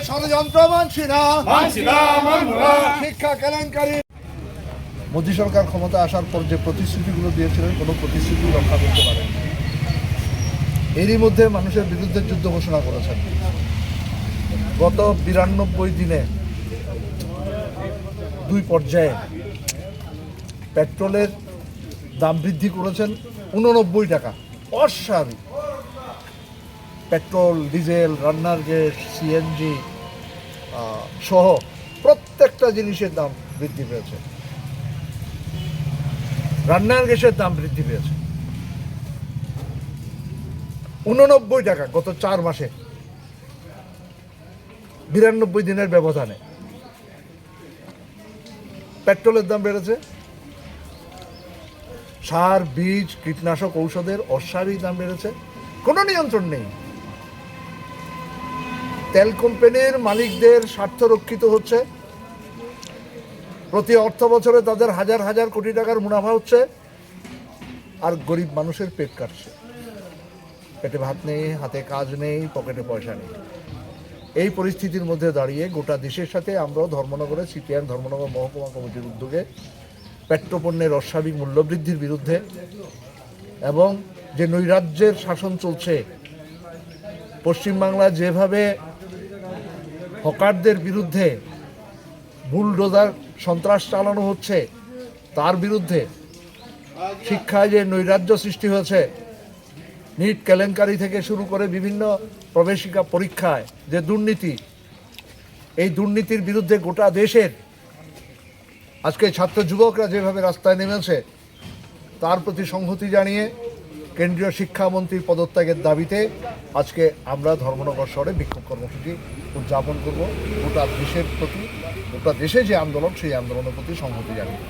ষড়যন্ত্র মানছি না। শিক্ষা কেলেঙ্কারি। মোদী সরকার ক্ষমতা আসার পর যে প্রতিশ্রুতিগুলো দিয়েছিলেন, কোনো প্রতিশ্রুতি রক্ষা করতে পারেন। এরই মধ্যে মানুষের বিরুদ্ধে যুদ্ধ ঘোষণা করেছেন। গত 92 দিনে 2 পর্যায়ে পেট্রোলের দাম বৃদ্ধি করেছেন 89 টাকা। অস্বাভাবিক। পেট্রোল, ডিজেল, রান্নার গ্যাস, সিএনজি সহ প্রত্যেকটা জিনিসের দাম বৃদ্ধি পেয়েছে। রান্নার গ্যাসের দাম বৃদ্ধি পেয়েছে 89 টাকা গত 4 মাসে, 92 দিনের ব্যবধানে। পেট্রোলের দাম বেড়েছে, সার, বীজ, কীটনাশক, ঔষধের অস্বাভাবিক দাম বেড়েছে, কোনো নিয়ন্ত্রণ নেই। তেল কোম্পানির মালিকদের স্বার্থ রক্ষিত হচ্ছে, প্রতি অর্থ বছরে তাদের হাজার হাজার কোটি টাকার মুনাফা হচ্ছে, আর গরিব মানুষের পেট কাটছে। পেটে ভাত নেই, হাতে কাজ নেই, পকেটে পয়সা নেই। এই পরিস্থিতির মধ্যে দাঁড়িয়ে গোটা দেশের সাথে আমরাও ধর্মনগরে সিপিআইএম ধর্মনগর মহকুমা কমিটির উদ্যোগে পেট্রোপণ্যের অস্বাভাবিক মূল্যবৃদ্ধির বিরুদ্ধে এবং যে নৈরাজ্যের শাসন চলছে, পশ্চিমবাংলা যেভাবে হকারদের বিরুদ্ধে বুলডোজার সন্ত্রাস চালানো হচ্ছে, তার বিরুদ্ধে শিক্ষায় যে নৈরাজ্য সৃষ্টি হয়েছে, নিট কেলেঙ্কারি থেকে শুরু করে বিভিন্ন প্রবেশিকা পরীক্ষায় যে দুর্নীতি, এই দুর্নীতির বিরুদ্ধে গোটা দেশের আজকে ছাত্র যুবকরা যেভাবে রাস্তায় নেমেছে, তার প্রতি সংহতি জানিয়ে কেন্দ্রীয় শিক্ষামন্ত্রীর পদত্যাগের দাবিতে আজকে আমরা ধর্মনগর শহরে বিক্ষোভ কর্মসূচি উদযাপন করব। গোটা দেশের প্রতি, গোটা দেশে যে আন্দোলন, সেই আন্দোলনের প্রতি সংহতি জানিয়ে।